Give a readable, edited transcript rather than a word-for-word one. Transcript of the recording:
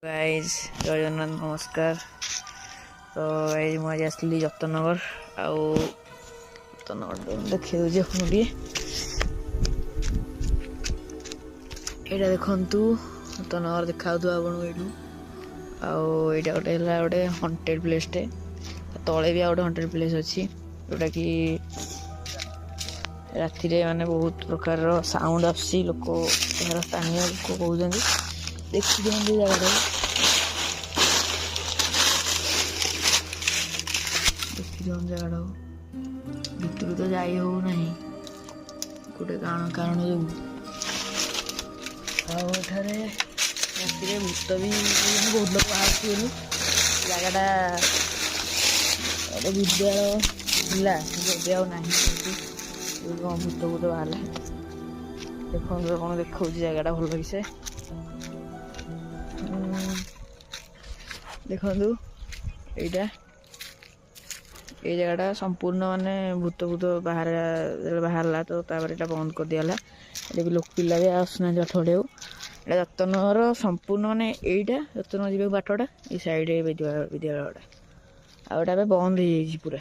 Guys जय जगन्नाथ नमस्कार। तो गाइज मुझे आसली जतनगर जतनगर देखी दूसरी अपन यहाँ देखु जतनगर देखा आपन ये गोटे हंटेड प्लेस टे तले भी गोटे हंटेड प्लेस अच्छी जोटा कि राति माने बहुत प्रकार साउंड आसी लोक यार स्थानीय लोक कहते देखी दिखते जगह देखी दिखते जगह भितर तो जाई हो नहीं गोटे कारण जो राति भूत भी बहुत लोग बाहर जगटा गोटे विद्यालय था जब आना भूत भूत बाहर देखो कौन देखा जगटा भल लगे देखु यहाँ ये जगटा संपूर्ण माने भूत भूत बाहर बाहर तो यहाँ बंद कर दिगला ये भी लोक पिला भी आसना ठड़े जतनगर संपूर्ण माने यहीटा जतन जी बाटटा ये सैड विद्यालयटा आउटा बंद हो पूरा।